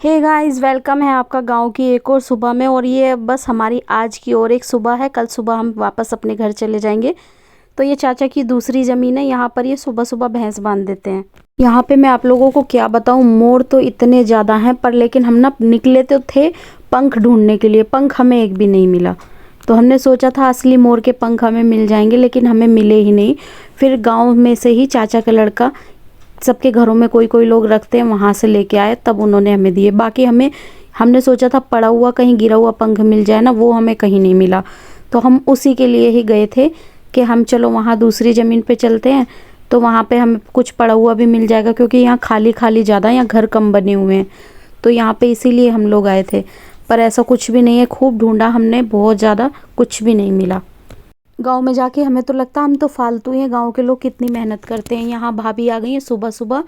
Hey guys, welcome है आपका गांव की एक और सुबह में। और ये बस हमारी आज की और एक सुबह है। कल सुबह हम वापस अपने घर चले जाएंगे। तो ये चाचा की दूसरी ज़मीन है, यहाँ पर ये सुबह सुबह भैंस बांध देते हैं। यहाँ पे मैं आप लोगों को क्या बताऊँ, मोर तो इतने ज़्यादा हैं, पर लेकिन हम ना निकले तो थे पंख ढूंढने के लिए। पंख हमें एक भी नहीं मिला। तो हमने सोचा था असली मोर के पंख हमें मिल जाएंगे, लेकिन हमें मिले ही नहीं। फिर गाँव में से ही चाचा का लड़का, सबके घरों में कोई कोई लोग रखते हैं, वहाँ से लेके आए, तब उन्होंने हमें दिए। बाकी हमने सोचा था पड़ा हुआ कहीं गिरा हुआ पंख मिल जाए ना, वो हमें कहीं नहीं मिला। तो हम उसी के लिए ही गए थे कि हम चलो वहाँ दूसरी ज़मीन पे चलते हैं, तो वहाँ पे हमें कुछ पड़ा हुआ भी मिल जाएगा, क्योंकि यहाँ खाली खाली ज़्यादा, यहाँ घर कम बने हुए हैं। तो यहाँ पे इसीलिए हम लोग आए थे, पर ऐसा कुछ भी नहीं है। खूब ढूंढा हमने, बहुत ज़्यादा, कुछ भी नहीं मिला। गांव में जाके हमें तो लगता है हम तो फालतू हैं। गांव के लोग कितनी मेहनत करते हैं। यहाँ भाभी आ गई है सुबह सुबह,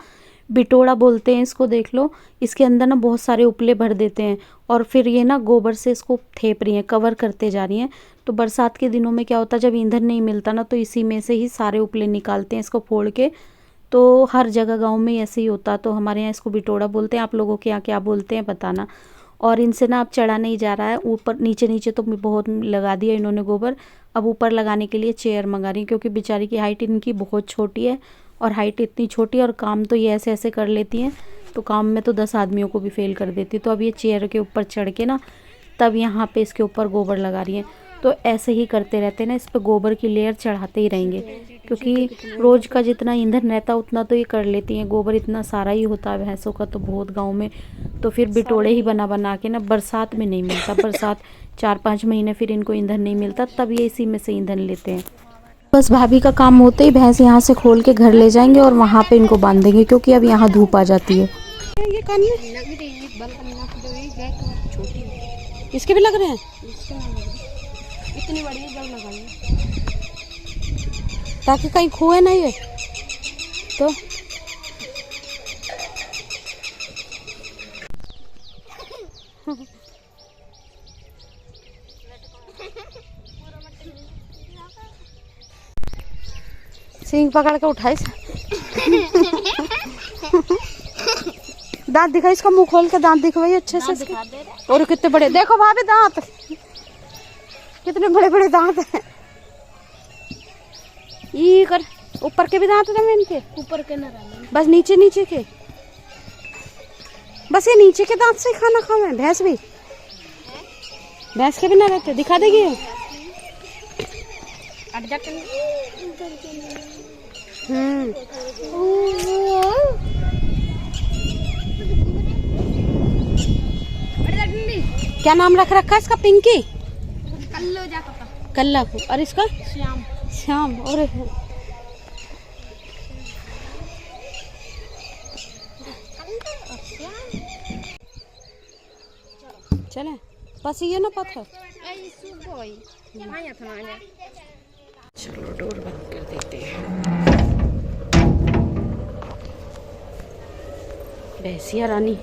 बिटोड़ा बोलते हैं इसको, देख लो। इसके अंदर ना बहुत सारे उपले भर देते हैं, और फिर ये ना गोबर से इसको थेप रही हैं, कवर करते जा रही हैं। तो बरसात के दिनों में क्या होता है, जब ईंधन नहीं मिलता ना, तो इसी में से ही सारे उपले निकालते हैं, इसको फोड़ के। तो हर जगह गाँव में ऐसे ही होता। तो हमारे यहाँ इसको बिटोड़ा बोलते हैं। आप लोगों के यहाँ क्या बोलते हैं बताना। और इनसे ना अब चढ़ा नहीं जा रहा है ऊपर, नीचे नीचे तो बहुत लगा दिया इन्होंने गोबर। अब ऊपर लगाने के लिए चेयर मंगा रही हैं, क्योंकि बेचारी की हाइट इनकी बहुत छोटी है। और हाइट इतनी छोटी है, और काम तो ये ऐसे ऐसे कर लेती हैं, तो काम में तो 10 आदमियों को भी फेल कर देती। तो अब ये चेयर के ऊपर चढ़ के ना, तब यहाँ पे इसके ऊपर गोबर लगा रही हैं। तो ऐसे ही करते रहते ना, इस पर गोबर की लेयर चढ़ाते ही रहेंगे, क्योंकि रोज़ का जितना ईंधन रहता उतना तो ये कर लेती हैं। गोबर इतना सारा ही होता है भैंसों का तो बहुत गाँव में। तो फिर बिटोड़े ही बना बना के ना, बरसात में नहीं मिलता, बरसात 4-5 महीने फिर इनको ईंधन नहीं मिलता, तब ये इसी में से ईंधन लेते हैं। बस भाभी का काम होते ही भैंस यहाँ से खोल के घर ले जाएंगे और वहाँ पे इनको बांधेंगे, क्योंकि अब यहाँ धूप आ जाती है। ये कान में इसके भी लग रहे हैं, इतनी बड़ी बल लगाई ताकि कहीं खोए नहीं है। तो सींग पकड़ के उठाई, दांत दिखाई, इसका मुंह खोल के दांत दिखवाई अच्छे से। और कितने बड़े, देखो भाभी दांत, कितने बड़े बड़े दांत हैं। ये कर, ऊपर के भी दांत हैं इनके, ऊपर के ना, बस नीचे नीचे के, बस ये नीचे के दांत से खाना खाओ है। भैंस भी, भैंस के भी ना रहते, दिखा देगी। क्या नाम रख रखा है इसका? पिंकी, कल्ला। और इसका श्याम, श्याम। और चले बस ये ना पत्थर। चलो डोर बंद कर देते हैं। भैंसिया रानी,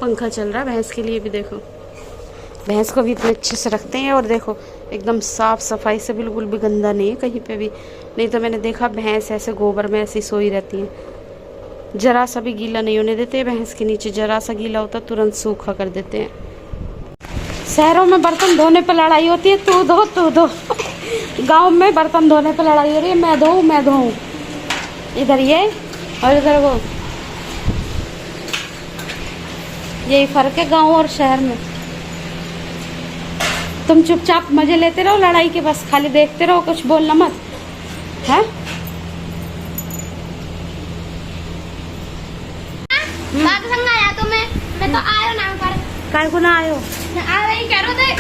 पंखा चल रहा है भैंस के लिए भी। देखो भैंस को भी इतने अच्छे से रखते हैं, और देखो एकदम साफ सफाई से, बिल्कुल भी गंदा नहीं है कहीं पे भी। नहीं तो मैंने देखा भैंस ऐसे गोबर में ऐसी सोई रहती है, जरा सा भी गीला नहीं होने देते भैंस के नीचे। जरा सा गीला होता तुरंत सूखा कर देते हैं। शहरों में बर्तन धोने पर लड़ाई होती है, तू धो तू धो। गाँव में बर्तन धोने पर लड़ाई हो रही है, मैं धोऊँ मैं धोऊँ। इधर ये और इधर वो, यही फर्क है गांव और शहर में। तुम चुपचाप मजे लेते रहो लड़ाई के, बस खाली देखते रहो, कुछ बोलना मत है। आया तो मैं तो आयो ना पर काय को ना आयो, आ रही कह रहे थे,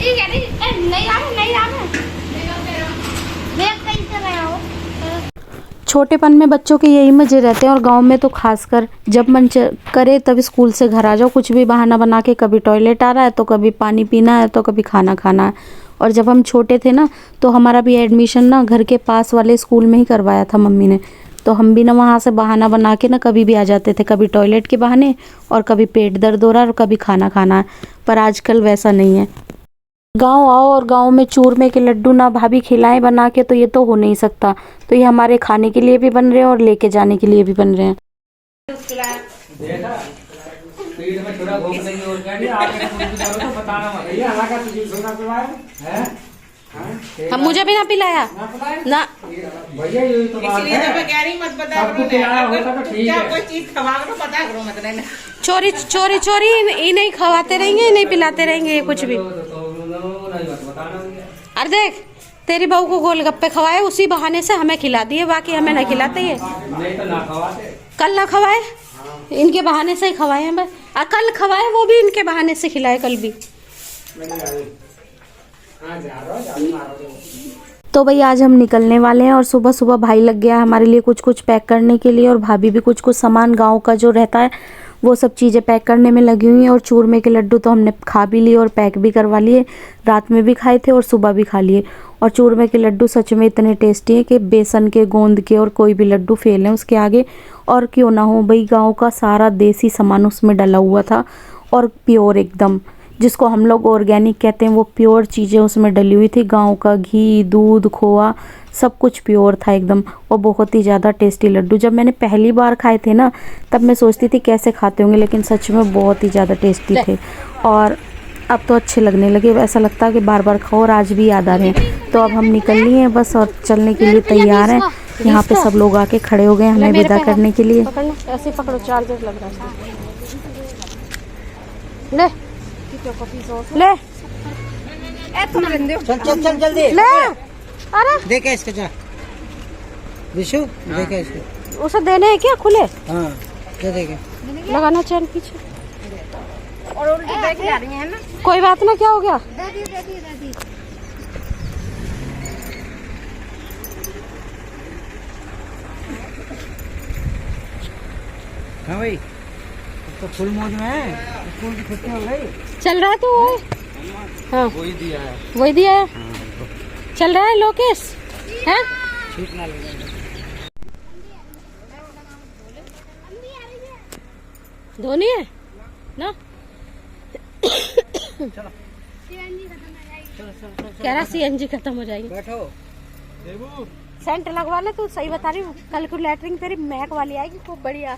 ये कह रही नहीं आ रहा देख कैसे रहे हो। छोटेपन में बच्चों के यही मजे रहते हैं। और गांव में तो खासकर जब मन करे तब स्कूल से घर आ जाओ, कुछ भी बहाना बना के, कभी टॉयलेट आ रहा है तो कभी पानी पीना है तो कभी खाना खाना है। और जब हम छोटे थे ना, तो हमारा भी एडमिशन ना घर के पास वाले स्कूल में ही करवाया था मम्मी ने। तो हम भी ना वहाँ से बहाना बना के ना कभी भी आ जाते थे, कभी टॉयलेट के बहाने, और कभी पेट दर्द हो रहा है, और कभी खाना खाना है। पर आजकल वैसा नहीं है। गांव आओ और गांव में चूरमे के लड्डू ना भाभी खिलाएं बना के, तो ये तो हो नहीं सकता। तो ये हमारे खाने के लिए भी बन रहे हैं और लेके जाने के लिए भी बन रहे हैं। हम मुझे भी ना पिलाया ना, इसलिए तो मैं कह रही मत बता करो, कोई चीज खवा करो पता करो मत रहना। चोरी चोरी चोरी ये नहीं खवाते रहेंगे, नहीं पिलाते रहेंगे ये कुछ भी। अरे देख तेरी बहू को गोलगप्पे खवाए, उसी बहाने से हमें खिला दिए, बाकी हमें नहीं खिलाते ये। कल ना खवाए, इनके बहाने से ही खवाए हैं बस। कल खवाए वो भी इनके बहाने से खिलाए, कल भी। तो भाई आज हम निकलने वाले हैं और सुबह सुबह भाई लग गया हमारे लिए कुछ कुछ पैक करने के लिए, और भाभी भी कुछ कुछ सामान गांव का जो रहता है वो सब चीज़ें पैक करने में लगी हुई हैं। और चूरमे के लड्डू तो हमने खा भी लिए और पैक भी करवा लिए, रात में भी खाए थे और सुबह भी खा लिए। और चूरमे के लड्डू सच में इतने टेस्टी हैं कि बेसन के, गोंद के और कोई भी लड्डू फेल हैं उसके आगे। और क्यों ना हो भाई, गाँव का सारा देसी सामान उसमें डला हुआ था और प्योर एकदम, जिसको हम लोग ऑर्गेनिक कहते हैं, वो प्योर चीज़ें उसमें डली हुई थी। गांव का घी, दूध, खोआ सब कुछ प्योर था एकदम, और बहुत ही ज़्यादा टेस्टी लड्डू। जब मैंने पहली बार खाए थे ना, तब मैं सोचती थी कैसे खाते होंगे, लेकिन सच में बहुत ही ज़्यादा टेस्टी थे। और अब तो अच्छे लगने लगे, ऐसा लगता है कि बार बार खाओ और आज भी याद आ रहे हैं। तो अब हम निकल लिए हैं बस और चलने के लिए तैयार हैं। यहाँ पे सब लोग आके खड़े हो गए हमें विदा करने के लिए। ऐसे पकड़ो, चार्जर लग रहा है। ले ले चल चल चल जल्दी ले, अरे देखे इसका जा विशु, देखे इसको। उसे देने हैं क्या खुले? हाँ क्या देखे, लगाना चैन पीछे। और उल्टी बैठ जा रही है ना। कोई बात ना, क्या हो गया? दादी हाँ भाई तो फुल मौज में है, स्कूल की छुट्टी हो गई। चल रहा है तू? हाँ वही दिया है, वही दिया है। चल रहा है लोकेश है? ठीक ना लगे। धोनी है ना? कह रहा CNG खत्म हो जाएगी। बैठो सेंट लगवा ले, तू सही बता रही हूँ। कल को लैटरिन तेरी महक वाली आएगी खूब बढ़िया।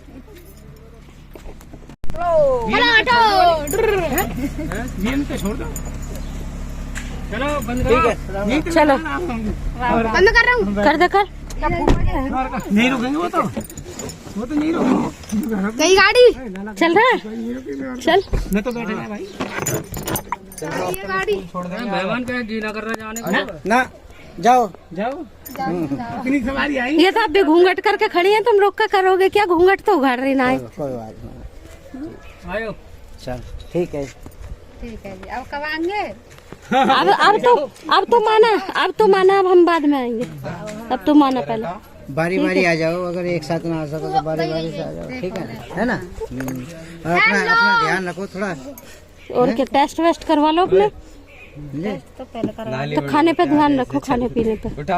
छोड़ दो, चलो बंद करो। चलो बंद कर रहा हूँ। कर दे, कर। नहीं रुकेंगे वो तो नहीं रुकेंगे। कई गाड़ी चल रहा है, चल। मैं तो बैठे हैं भाई, ये गाड़ी छोड़ देंगे। मेहमान का जी ना कर रहा जाने को ना, जाओ जाओ। इतनी सवारी आई, ये तो आप भी घूंघट करके खड़ी हैं, तुम रोक कर करोगे क्या? घूंघट तो उघाड़ रही ना है। कोई बात नहीं, आयो चल ठीक है जी। अब कब आएंगे? अब तो माना, अब हम बाद में आएंगे। अब तो माना पहले। बारी बारी आ जाओ, अगर एक साथ ना आ सको तो बारी बारी से आ जाओ, ठीक है ना? और अपना ध्यान रखो थोड़ा। और क्या टेस्ट वेस्ट करवा लो अपने, तो पहले करा। तो खाने पे ध्यान रखो, खाने पीने पे। उठा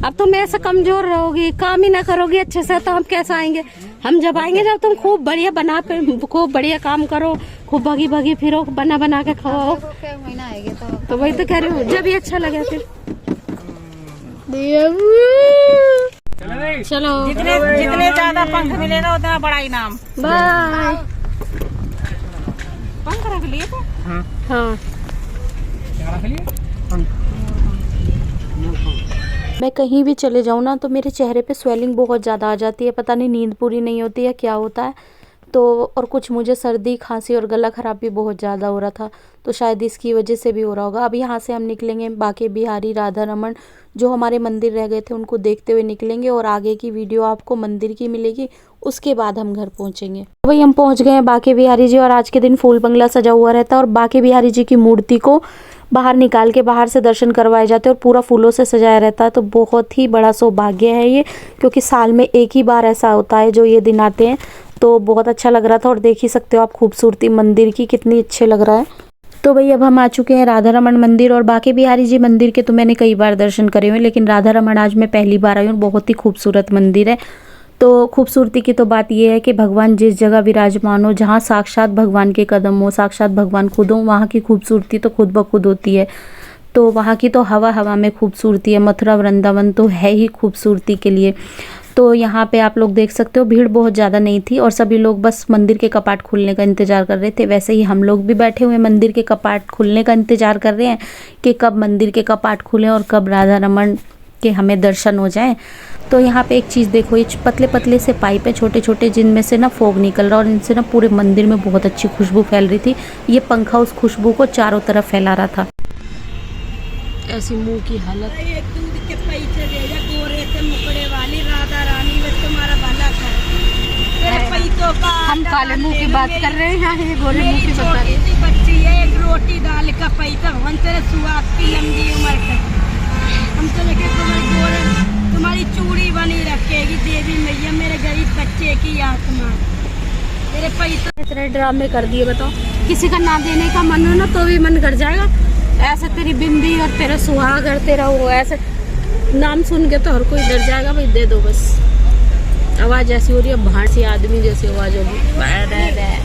अब तुम ऐसे कमजोर रहोगी, काम ही ना करोगी अच्छे से, तो हम कैसे आएंगे? हम जब आएंगे जब तुम खूब बढ़िया बना पे, खूब बढ़िया काम करो, खूब भगी भगी फिरो, बना के खाओ। महीना आएगा तो वही तो कह रही हूँ, जब भी अच्छा लगे फिर। चलो, जितने ज्यादा पंख मिले ना उतना बड़ा इनाम। बाय। पंख रख लिए थे? हाँ रख लिए। मैं कहीं भी चले जाऊँ ना, तो मेरे चेहरे पे स्वेलिंग बहुत ज़्यादा आ जाती है। पता नहीं नींद पूरी नहीं होती है, क्या होता है। तो और कुछ मुझे सर्दी, खांसी और गला ख़राब भी बहुत ज़्यादा हो रहा था, तो शायद इसकी वजह से भी हो रहा होगा। अब यहाँ से हम निकलेंगे बांके बिहारी, राधा रमन, जो हमारे मंदिर रह गए थे उनको देखते हुए निकलेंगे, और आगे की वीडियो आपको मंदिर की मिलेगी, उसके बाद हम घर पहुँचेंगे। तो भाई हम पहुँच गए हैं बांके बिहारी जी, और आज के दिन फूल बंगला सजा हुआ रहता है, और बांके बिहारी जी की मूर्ति को बाहर निकाल के बाहर से दर्शन करवाए जाते हैं, और पूरा फूलों से सजाया रहता है। तो बहुत ही बड़ा सौभाग्य है ये, क्योंकि साल में एक ही बार ऐसा होता है जो ये दिन आते हैं। तो बहुत अच्छा लग रहा था, और देख ही सकते हो आप खूबसूरती मंदिर की, कितनी अच्छे लग रहा है। तो भाई अब हम आ चुके हैं राधा रमन मंदिर, और बांके बिहारी जी मंदिर के तो मैंने कई बार दर्शन करे हुए, लेकिन राधा रमन आज मैं पहली बार आई हूँ। बहुत ही खूबसूरत मंदिर है। तो खूबसूरती की तो बात ये है कि भगवान जिस जगह विराजमान हो, जहाँ साक्षात भगवान के कदम हो, साक्षात भगवान खुद हो, वहाँ की खूबसूरती तो खुद ब खुद होती है। तो वहाँ की तो हवा हवा में खूबसूरती है। मथुरा वृंदावन तो है ही खूबसूरती के लिए। तो यहाँ पे आप लोग देख सकते हो भीड़ बहुत ज़्यादा नहीं थी और सभी लोग बस मंदिर के कपाट खुलने का इंतज़ार कर रहे थे। वैसे ही हम लोग भी बैठे हुए मंदिर के कपाट खुलने का इंतज़ार कर रहे हैं कि कब मंदिर के कपाट खुलें और कब राधा रमन के हमें दर्शन हो जाएं। तो यहाँ पे एक चीज़ देखो, ये पतले पतले से पाइप है छोटे छोटे, जिनमें से ना फोग निकल रहा और इनसे ना पूरे मंदिर में बहुत अच्छी खुशबू फैल रही थी। ये पंखा उस खुशबू को चारों तरफ फैला रहा था। ऐसी मुंह की हालत। दूध के पैसे दे जा, गोरे से मुकड़े वाली राधा रानी में तुम्हारा भला कर। तेरे पैसों का हम काले मुंह की बात कर रहे हैं, यहाँ ये गोरे मुंह की बता रही छोटी सी बच्ची है, एक रोटी दाल का पैसा भगवान तेरे सुहाग की लंबी उम्र का। हम तो लेके तुम्हारी चूड़ी बनी रखेगी देवी मैया, मेरे गरीब बच्चे की आत्मा। तेरे पैसे इतने ड्रामे कर दिए, बताओ किसी का ना देने का मन हो ना तो भी मन कर जाएगा। ऐसे तेरी बिंदी और तेरा सुहाग और तेरा वो ऐसे नाम सुन के तो हर कोई डर जाएगा, भाई दे दो बस। आवाज़ ऐसी हो रही है भाड़ सी आदमी जैसी आवाज़ होगी।